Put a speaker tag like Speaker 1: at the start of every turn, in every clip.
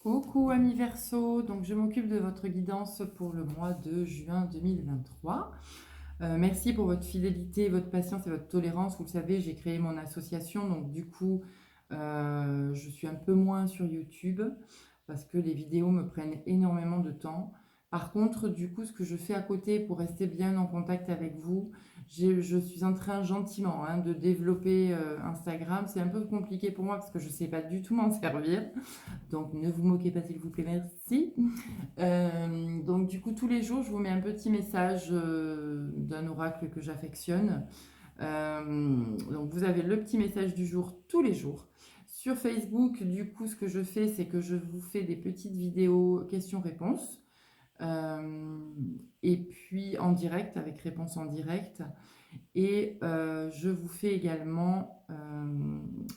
Speaker 1: Coucou amis Verseau, donc je m'occupe de votre guidance pour le mois de juin 2023. Merci pour votre fidélité, votre patience et votre tolérance. Vous le savez, j'ai créé mon association, donc du coup, je suis un peu moins sur YouTube parce que les vidéos me prennent énormément de temps. Par contre, du coup, ce que je fais à côté pour rester bien en contact avec vous, je suis en train gentiment de développer Instagram. C'est un peu compliqué pour moi parce que je ne sais pas du tout m'en servir. Donc, ne vous moquez pas, s'il vous plaît, merci. Donc, du coup, tous les jours, je vous mets un petit message d'un oracle que j'affectionne. Donc, vous avez le petit message du jour tous les jours. Sur Facebook, du coup, ce que je fais, c'est que je vous fais des petites vidéos questions-réponses. Et puis en direct, avec réponse en direct. Et je vous fais également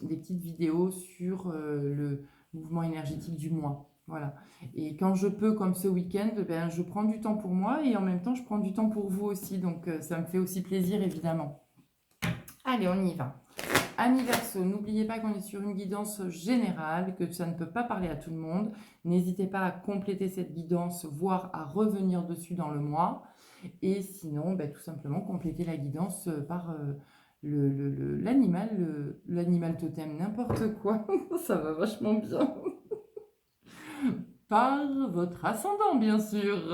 Speaker 1: des petites vidéos sur le mouvement énergétique du mois. Voilà. Et quand je peux, comme ce week-end, ben, je prends du temps pour moi et en même temps, je prends du temps pour vous aussi. Donc, ça me fait aussi plaisir, évidemment. Allez, on y va. Amis Verseau, n'oubliez pas qu'on est sur une guidance générale, que ça ne peut pas parler à tout le monde. N'hésitez pas à compléter cette guidance, voire à revenir dessus dans le mois. Et sinon, ben, tout simplement compléter la guidance par l'animal totem, n'importe quoi. Ça va vachement bien. Par votre ascendant, bien sûr.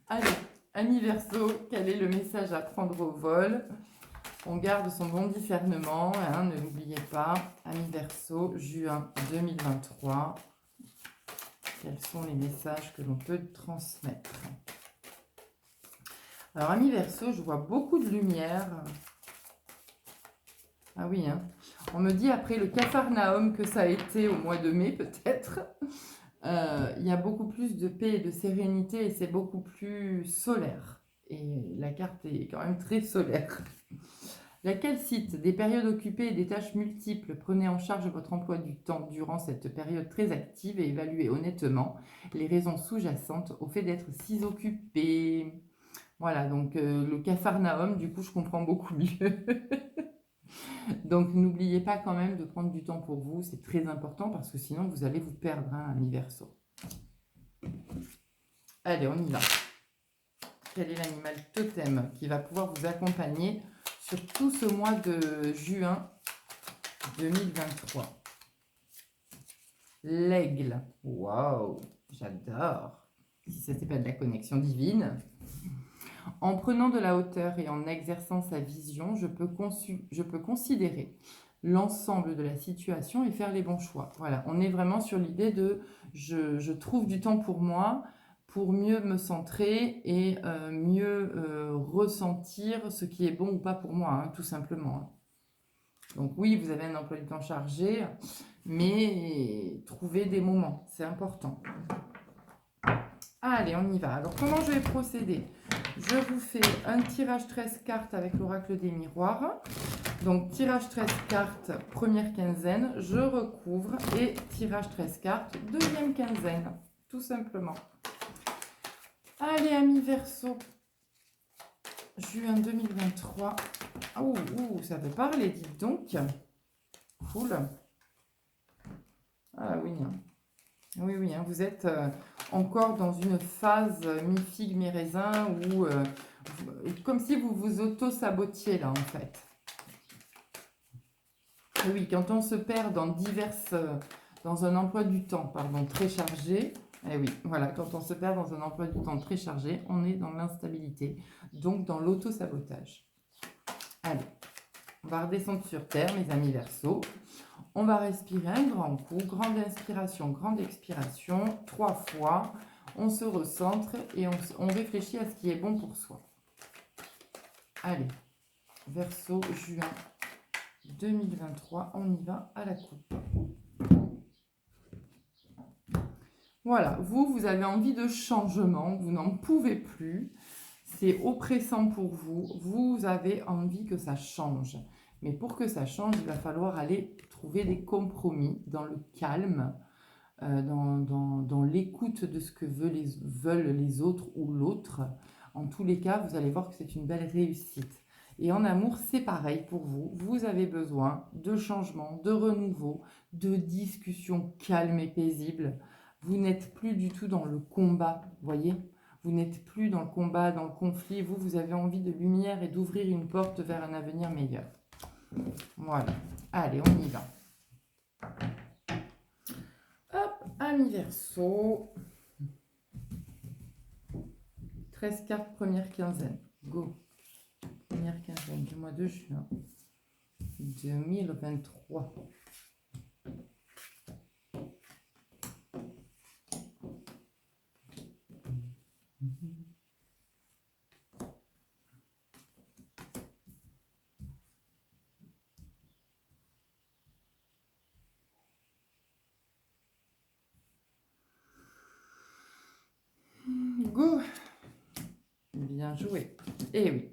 Speaker 1: Allez, amis Verseau, quel est le message à prendre au vol? On garde son bon discernement, ne l'oubliez pas. Amis Verseau, juin 2023. Quels sont les messages que l'on peut transmettre? Alors, amis Verseau, je vois beaucoup de lumière. Ah oui, on me dit après le Capharnaüm que ça a été au mois de mai, peut-être. Il y a beaucoup plus de paix et de sérénité et c'est beaucoup plus solaire. Et la carte est quand même très solaire. Laquelle cite des périodes occupées et des tâches multiples. Prenez en charge votre emploi du temps durant cette période très active et évaluez honnêtement les raisons sous-jacentes au fait d'être si occupé. Voilà, donc le Capharnaüm, du coup, je comprends beaucoup mieux. Donc, n'oubliez pas quand même de prendre du temps pour vous. C'est très important parce que sinon, vous allez vous perdre, amis Verseau. Allez, on y va. Quel est l'animal totem qui va pouvoir vous accompagner sur tout ce mois de juin 2023? L'aigle. Waouh, j'adore. Si ça s'appelle de la connexion divine. En prenant de la hauteur et en exerçant sa vision, je peux considérer l'ensemble de la situation et faire les bons choix. Voilà, on est vraiment sur l'idée de je trouve du temps pour moi pour mieux me centrer et mieux ressentir ce qui est bon ou pas pour moi, tout simplement. Donc oui, vous avez un emploi du temps chargé, mais trouvez des moments, c'est important. Allez, on y va. Alors, comment je vais procéder? Je vous fais un tirage 13 cartes avec l'oracle des miroirs. Donc, tirage 13 cartes, première quinzaine, je recouvre et tirage 13 cartes, deuxième quinzaine, tout simplement. Allez, amis Verseau, juin 2023. Oh, ça peut parler, dites donc. Cool. Ah oui, oui, vous êtes encore dans une phase mi-figue, mi-raisin où comme si vous vous auto-sabotiez là en fait. Et oui, quand on se perd dans un emploi du temps, très chargé, et oui, voilà, quand on se perd dans un emploi du temps très chargé, on est dans l'instabilité, donc dans l'auto-sabotage. Allez, on va redescendre sur Terre, mes amis Verseau. On va respirer un grand coup, grande inspiration, grande expiration, 3 fois. On se recentre et on réfléchit à ce qui est bon pour soi. Allez, Verseau, juin 2023, on y va à la coupe. Voilà, vous avez envie de changement, vous n'en pouvez plus. C'est oppressant pour vous, vous avez envie que ça change. Mais pour que ça change, il va falloir aller trouver des compromis dans le calme, dans l'écoute de ce que veulent les autres ou l'autre. En tous les cas, vous allez voir que c'est une belle réussite. Et en amour, c'est pareil pour vous. Vous avez besoin de changement, de renouveau, de discussions calmes et paisibles. Vous n'êtes plus du tout dans le combat, voyez? Vous n'êtes plus dans le combat, dans le conflit. Vous avez envie de lumière et d'ouvrir une porte vers un avenir meilleur. Voilà. Allez, on y va. Hop, amis Verseau. 13 cartes, première quinzaine. Go. Première quinzaine du mois de juin 2023. Go. Bien joué. Et oui.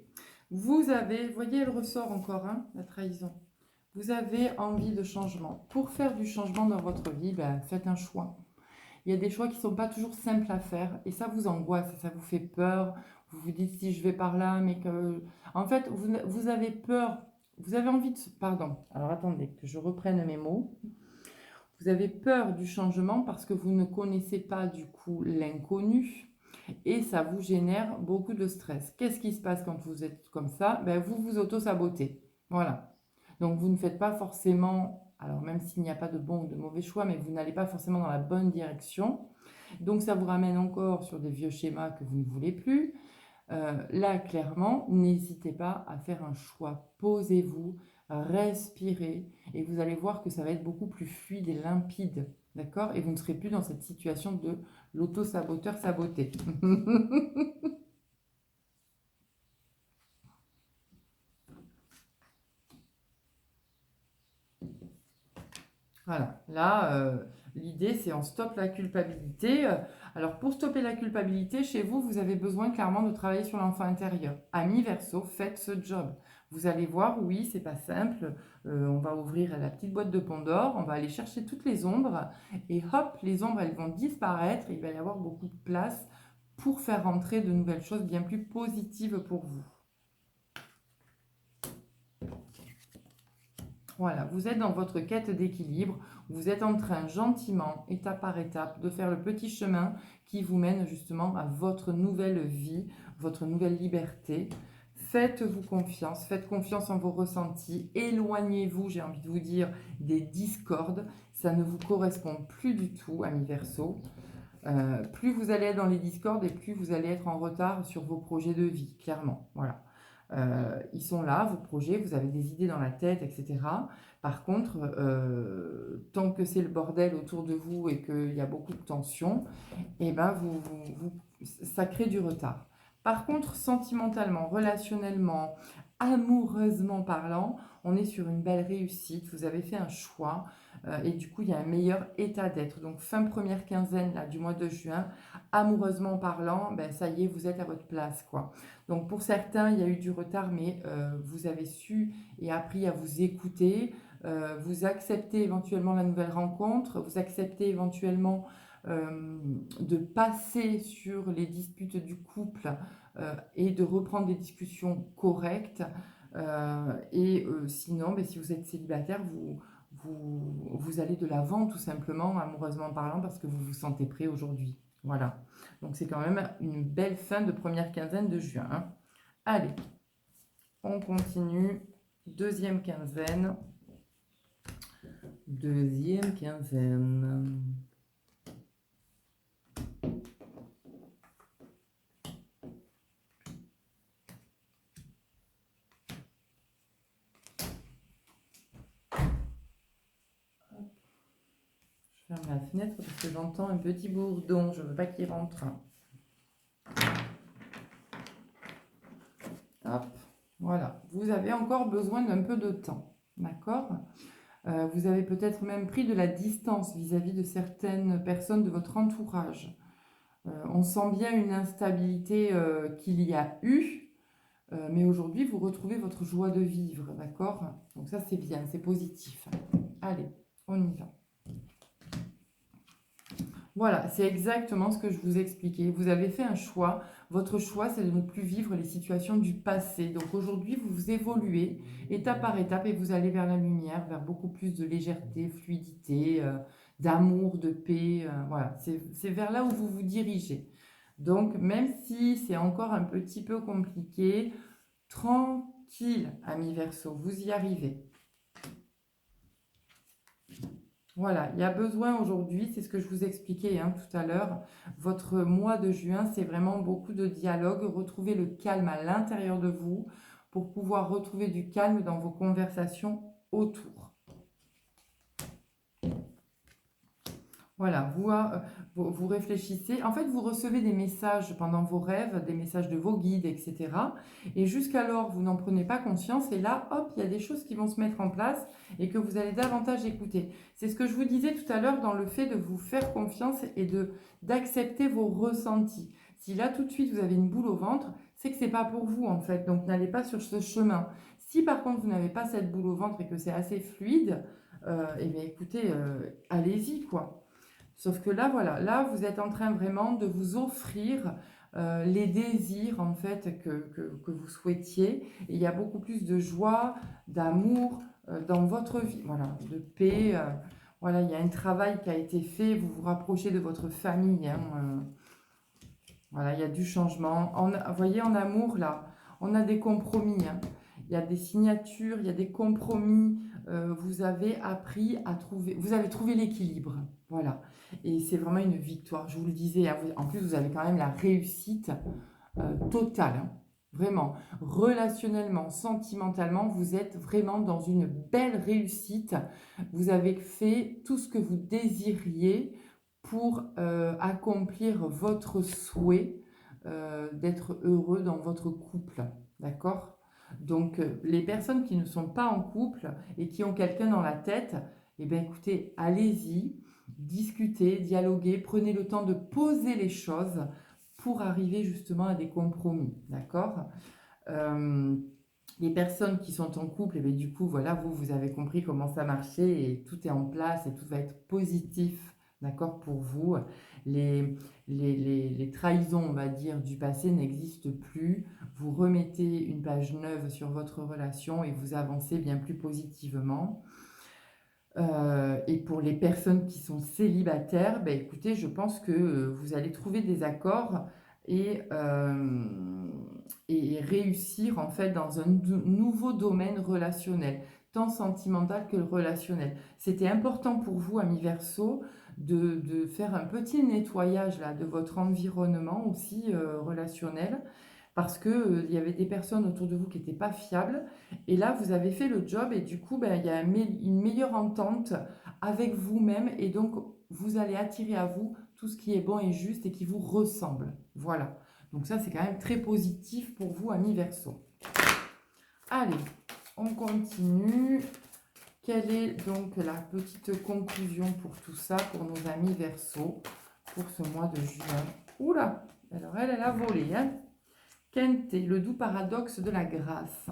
Speaker 1: Vous avez, voyez, elle ressort encore, hein, la trahison. Vous avez envie de changement. Pour faire du changement dans votre vie, ben, faites un choix. Il y a des choix qui ne sont pas toujours simples à faire et ça vous angoisse, ça vous fait peur. Vous vous dites si je vais par là, mais que... En fait, vous avez peur, vous avez envie de... Pardon, alors attendez que je reprenne mes mots. Vous avez peur du changement parce que vous ne connaissez pas du coup l'inconnu et ça vous génère beaucoup de stress. Qu'est-ce qui se passe quand vous êtes comme ça? Ben, vous vous auto-sabotez. Voilà. Donc vous ne faites pas forcément, alors même s'il n'y a pas de bon ou de mauvais choix, mais vous n'allez pas forcément dans la bonne direction. Donc ça vous ramène encore sur des vieux schémas que vous ne voulez plus. Là, clairement, n'hésitez pas à faire un choix. Posez-vous, respirez et vous allez voir que ça va être beaucoup plus fluide et limpide. D'accord? Et vous ne serez plus dans cette situation de l'auto-saboteur saboté. Voilà, là, l'idée, c'est on stoppe la culpabilité. Alors, pour stopper la culpabilité, chez vous, vous avez besoin clairement de travailler sur l'enfant intérieur. Amis Verseau, faites ce job. Vous allez voir, oui, c'est pas simple. On va ouvrir la petite boîte de Pandore, on va aller chercher toutes les ombres, et hop, les ombres, elles vont disparaître, et il va y avoir beaucoup de place pour faire rentrer de nouvelles choses bien plus positives pour vous. Voilà, vous êtes dans votre quête d'équilibre, vous êtes en train gentiment, étape par étape, de faire le petit chemin qui vous mène justement à votre nouvelle vie, votre nouvelle liberté. Faites-vous confiance, faites confiance en vos ressentis, éloignez-vous, j'ai envie de vous dire, des discordes, ça ne vous correspond plus du tout, amis Verseau. Plus vous allez être dans les discordes et plus vous allez être en retard sur vos projets de vie, clairement, voilà. Ils sont là, vos projets, vous avez des idées dans la tête, etc. Par contre, tant que c'est le bordel autour de vous et qu'il y a beaucoup de tension, eh ben ça crée du retard. Par contre, sentimentalement, relationnellement, amoureusement parlant, on est sur une belle réussite, vous avez fait un choix et du coup, il y a un meilleur état d'être. Donc, fin première quinzaine là, du mois de juin, amoureusement parlant, ben, ça y est, vous êtes à votre place, quoi. Donc, pour certains, il y a eu du retard, mais vous avez su et appris à vous écouter, vous acceptez éventuellement la nouvelle rencontre, vous acceptez éventuellement de passer sur les disputes du couple et de reprendre des discussions correctes. Sinon, ben, si vous êtes célibataire, vous allez de l'avant tout simplement, amoureusement parlant, parce que vous vous sentez prêt aujourd'hui. Voilà. Donc c'est quand même une belle fin de première quinzaine de juin, hein. Allez, on continue. Deuxième quinzaine. Deuxième quinzaine. Je ferme la fenêtre parce que j'entends un petit bourdon. Je ne veux pas qu'il rentre. Hop, voilà. Vous avez encore besoin d'un peu de temps. D'accord? Vous avez peut-être même pris de la distance vis-à-vis de certaines personnes de votre entourage. On sent bien une instabilité qu'il y a eu, mais aujourd'hui, vous retrouvez votre joie de vivre, d'accord? Donc ça, c'est bien, c'est positif. Allez, on y va. Voilà, c'est exactement ce que je vous expliquais. Vous avez fait un choix. Votre choix, c'est de ne plus vivre les situations du passé. Donc aujourd'hui, vous évoluez étape par étape et vous allez vers la lumière, vers beaucoup plus de légèreté, fluidité, d'amour, de paix. Voilà, c'est vers là où vous vous dirigez. Donc même si c'est encore un petit peu compliqué, tranquille, ami Verseau, vous y arrivez. Voilà, il y a besoin aujourd'hui, c'est ce que je vous expliquais hein, tout à l'heure, votre mois de juin, c'est vraiment beaucoup de dialogue, retrouver le calme à l'intérieur de vous pour pouvoir retrouver du calme dans vos conversations autour. Voilà, vous réfléchissez. En fait, vous recevez des messages pendant vos rêves, des messages de vos guides, etc. Et jusqu'alors, vous n'en prenez pas conscience. Et là, hop, il y a des choses qui vont se mettre en place et que vous allez davantage écouter. C'est ce que je vous disais tout à l'heure dans le fait de vous faire confiance et d'accepter vos ressentis. Si là, tout de suite, vous avez une boule au ventre, c'est que c'est pas pour vous, en fait. Donc, n'allez pas sur ce chemin. Si par contre, vous n'avez pas cette boule au ventre et que c'est assez fluide, eh bien, écoutez, allez-y, quoi. Sauf que là, voilà, là, vous êtes en train vraiment de vous offrir les désirs, en fait, que vous souhaitiez. Et il y a beaucoup plus de joie, d'amour dans votre vie, voilà, de paix. Voilà, il y a un travail qui a été fait, vous vous rapprochez de votre famille. Hein, voilà, il y a du changement. Vous voyez, en amour, là, on a des compromis. Hein. Il y a des signatures, il y a des compromis. Vous avez appris à trouver, vous avez trouvé l'équilibre. Voilà. Et c'est vraiment une victoire. Je vous le disais, hein, en plus, vous avez quand même la réussite totale. Hein. Vraiment. Relationnellement, sentimentalement, vous êtes vraiment dans une belle réussite. Vous avez fait tout ce que vous désiriez pour accomplir votre souhait d'être heureux dans votre couple. D'accord? Donc, les personnes qui ne sont pas en couple et qui ont quelqu'un dans la tête, eh bien, écoutez, allez-y, discutez, dialoguez, prenez le temps de poser les choses pour arriver justement à des compromis. D'accord? Euh, les personnes qui sont en couple, et bien du coup, voilà, vous avez compris comment ça marchait et tout est en place et tout va être positif, d'accord, pour vous. Les trahisons, on va dire, du passé n'existent plus. Vous remettez une page neuve sur votre relation et vous avancez bien plus positivement. Et pour les personnes qui sont célibataires, ben écoutez, je pense que vous allez trouver des accords et, et réussir en fait dans un nouveau domaine relationnel, tant sentimental que relationnel. C'était important pour vous, amis Verseau, de faire un petit nettoyage là, de votre environnement aussi relationnel parce que, il y avait des personnes autour de vous qui n'étaient pas fiables et là, vous avez fait le job et du coup, ben, il y a une meilleure entente avec vous-même et donc vous allez attirer à vous tout ce qui est bon et juste et qui vous ressemble. Voilà. Donc ça, c'est quand même très positif pour vous, amis Verseau. Allez, on continue. Quelle est donc la petite conclusion pour tout ça, pour nos amis Verseau, pour ce mois de juin? Oula, alors elle a volé, hein. Quinté, le doux paradoxe de la grâce.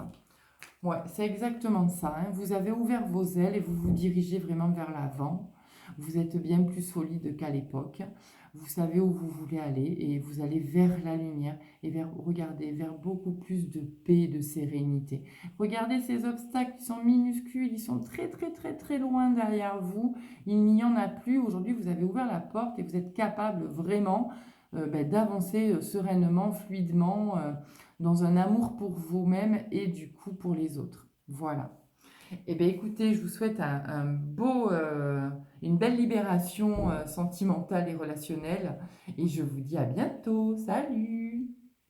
Speaker 1: Ouais, c'est exactement ça. Hein. Vous avez ouvert vos ailes et vous vous dirigez vraiment vers l'avant. Vous êtes bien plus solide qu'à l'époque. Vous savez où vous voulez aller et vous allez vers la lumière et regardez, vers beaucoup plus de paix et de sérénité. Regardez ces obstacles qui sont minuscules, ils sont très très très très loin derrière vous. Il n'y en a plus. Aujourd'hui, vous avez ouvert la porte et vous êtes capable vraiment d'avancer sereinement, fluidement, dans un amour pour vous-même et du coup pour les autres. Voilà. Eh bien écoutez, je vous souhaite une belle libération sentimentale et relationnelle et je vous dis à bientôt. Salut!